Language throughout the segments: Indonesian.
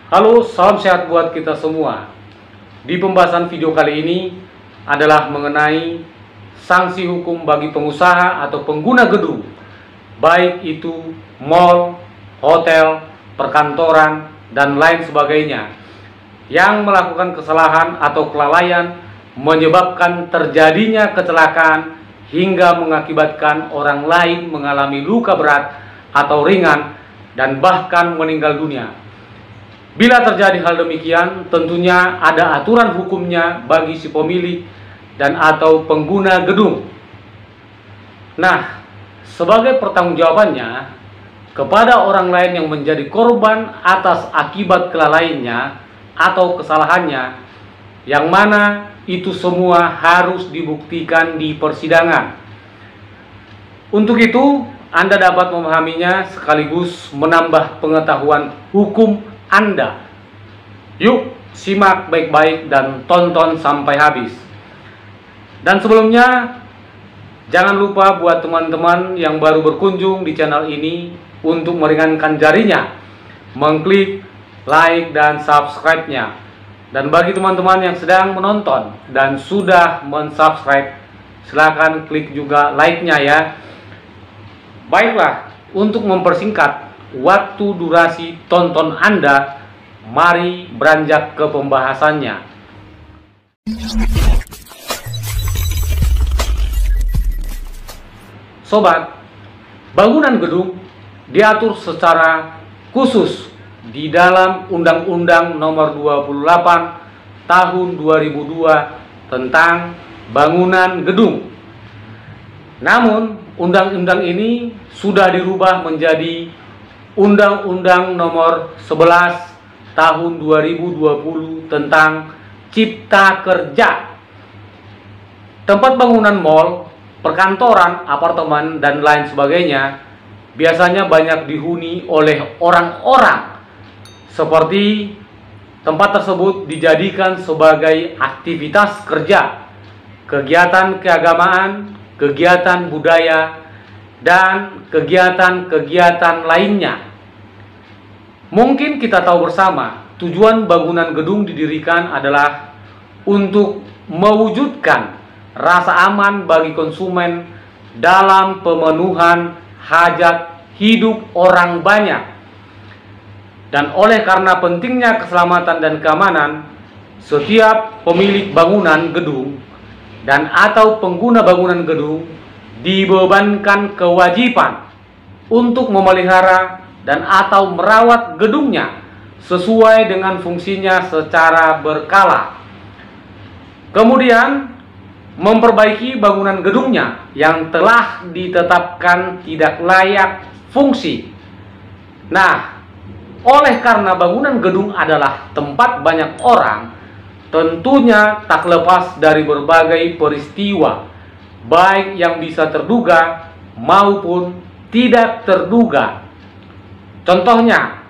Halo, salam sehat buat kita semua. Di pembahasan video kali ini adalah mengenai sanksi hukum bagi pengusaha atau pengguna gedung, baik itu mal, hotel, perkantoran, dan lain sebagainya, yang melakukan kesalahan atau kelalaian menyebabkan terjadinya kecelakaan hingga mengakibatkan orang lain mengalami luka berat atau ringan dan bahkan meninggal dunia. Bila terjadi hal demikian, tentunya ada aturan hukumnya bagi si pemilik dan atau pengguna gedung. Nah, sebagai pertanggungjawabannya kepada orang lain yang menjadi korban atas akibat kelalaiannya atau kesalahannya, yang mana itu semua harus dibuktikan di persidangan. Untuk itu, Anda dapat memahaminya sekaligus menambah pengetahuan hukum Anda. Yuk, simak baik-baik dan tonton sampai habis. Dan sebelumnya, jangan lupa buat teman-teman yang baru berkunjung di channel ini untuk meringankan jarinya, mengklik like dan subscribe-nya. Dan bagi teman-teman yang sedang menonton dan sudah mensubscribe, silakan klik juga like-nya ya. Baiklah, untuk mempersingkat waktu durasi tonton Anda, mari beranjak ke pembahasannya. Sobat, bangunan gedung diatur secara khusus di dalam Undang-Undang Nomor 28 Tahun 2002 tentang bangunan gedung. Namun, undang-undang ini sudah dirubah menjadi Undang-Undang Nomor 11 Tahun 2020 tentang Cipta Kerja. Tempat bangunan mal, perkantoran, apartemen, dan lain sebagainya biasanya banyak dihuni oleh orang-orang. Seperti tempat tersebut dijadikan sebagai aktivitas kerja, kegiatan keagamaan, kegiatan budaya, dan kegiatan-kegiatan lainnya. Mungkin kita tahu bersama, tujuan bangunan gedung didirikan adalah untuk mewujudkan rasa aman bagi konsumen dalam pemenuhan hajat hidup orang banyak. Dan oleh karena pentingnya keselamatan dan keamanan, setiap pemilik bangunan gedung dan atau pengguna bangunan gedung dibebankan kewajiban untuk memelihara dan atau merawat gedungnya sesuai dengan fungsinya secara berkala. Kemudian, memperbaiki bangunan gedungnya yang telah ditetapkan tidak layak fungsi. Nah, oleh karena bangunan gedung adalah tempat banyak orang, tentunya tak lepas dari berbagai peristiwa, baik yang bisa terduga maupun tidak terduga. Contohnya,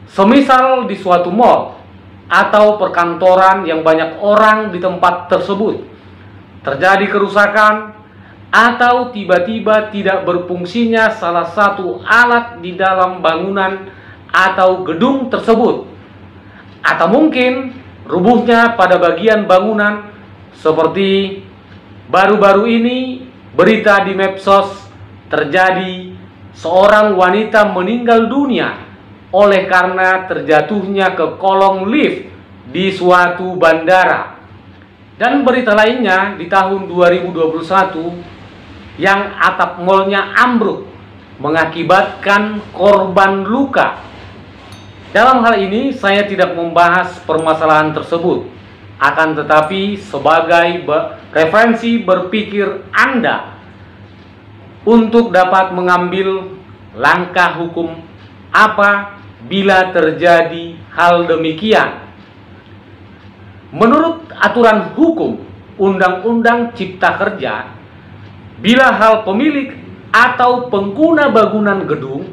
semisal di suatu mal atau perkantoran yang banyak orang di tempat tersebut, terjadi kerusakan atau tiba-tiba tidak berfungsinya salah satu alat di dalam bangunan atau gedung tersebut, atau mungkin rubuhnya pada bagian bangunan, seperti baru-baru ini berita di medsos terjadi seorang wanita meninggal dunia oleh karena terjatuhnya ke kolong lift di suatu bandara. Dan berita lainnya di tahun 2021 yang atap malnya ambruk mengakibatkan korban luka. Dalam hal ini saya tidak membahas permasalahan tersebut, akan tetapi sebagai referensi berpikir Anda untuk dapat mengambil langkah hukum apa bila terjadi hal demikian. Menurut aturan hukum Undang-Undang Cipta Kerja, bila hal pemilik atau pengguna bangunan gedung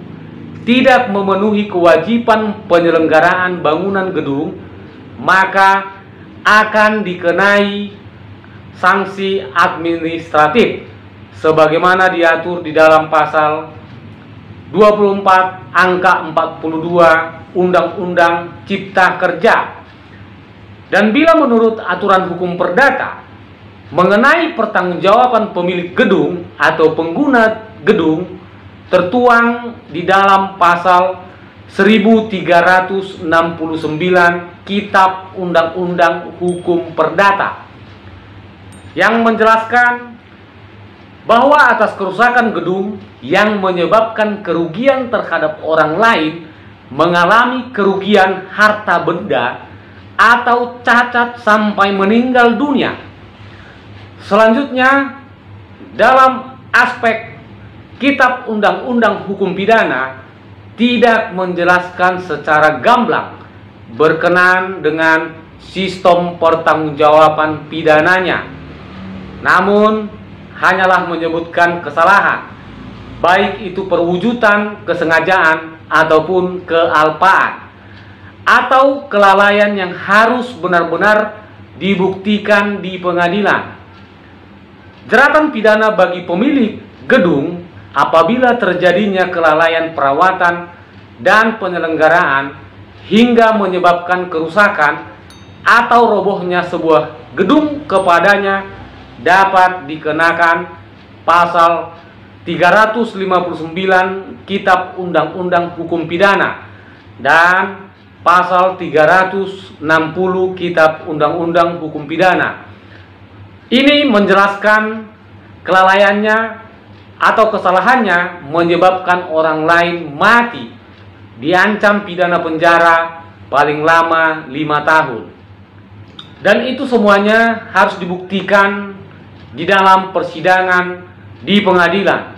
tidak memenuhi kewajiban penyelenggaraan bangunan gedung, maka akan dikenai sanksi administratif sebagaimana diatur di dalam pasal 24 angka 42 Undang-Undang Cipta Kerja. Dan bila menurut aturan hukum perdata mengenai pertanggungjawaban pemilik gedung atau pengguna gedung tertuang di dalam pasal 1369 Kitab Undang-Undang Hukum Perdata yang menjelaskan bahwa atas kerusakan gedung yang menyebabkan kerugian terhadap orang lain mengalami kerugian harta benda atau cacat sampai meninggal dunia. Selanjutnya, dalam aspek Kitab Undang-Undang Hukum Pidana tidak menjelaskan secara gamblang berkenaan dengan sistem pertanggungjawaban pidananya, namun hanyalah menyebutkan kesalahan, baik itu perwujudan kesengajaan ataupun kealpaan, atau kelalaian yang harus benar-benar dibuktikan di pengadilan. Jeratan pidana bagi pemilik gedung apabila terjadinya kelalaian perawatan dan penyelenggaraan hingga menyebabkan kerusakan atau robohnya sebuah gedung kepadanya dapat dikenakan pasal 359 Kitab Undang-Undang Hukum Pidana dan pasal 360 Kitab Undang-Undang Hukum Pidana. Ini menjelaskan kelalaiannya atau kesalahannya menyebabkan orang lain mati, diancam pidana penjara paling lama 5 tahun. Dan itu semuanya harus dibuktikan di dalam persidangan di pengadilan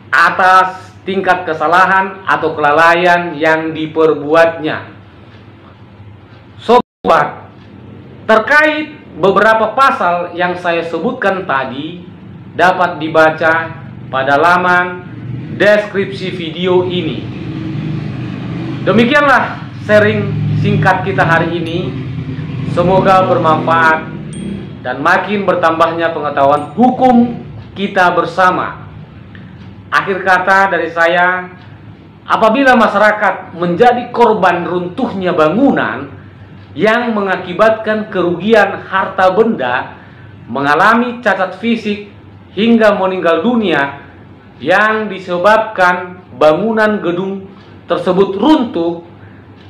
atas tingkat kesalahan atau kelalaian yang diperbuatnya. Sobat, terkait beberapa pasal yang saya sebutkan tadi dapat dibaca pada laman deskripsi video ini. Demikianlah sharing singkat kita hari ini. Semoga bermanfaat dan makin bertambahnya pengetahuan hukum kita bersama. Akhir kata dari saya, apabila masyarakat menjadi korban runtuhnya bangunan yang mengakibatkan kerugian harta benda, mengalami cacat fisik hingga meninggal dunia yang disebabkan bangunan gedung tersebut runtuh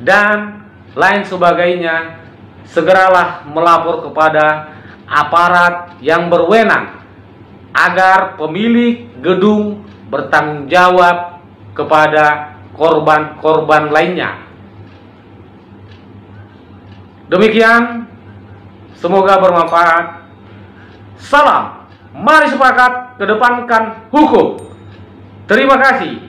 dan lain sebagainya, segeralah melapor kepada aparat yang berwenang agar pemilik gedung bertanggung jawab kepada korban-korban lainnya. Demikian, semoga bermanfaat. Salam, mari sepakat kedepankan hukum. Terima kasih.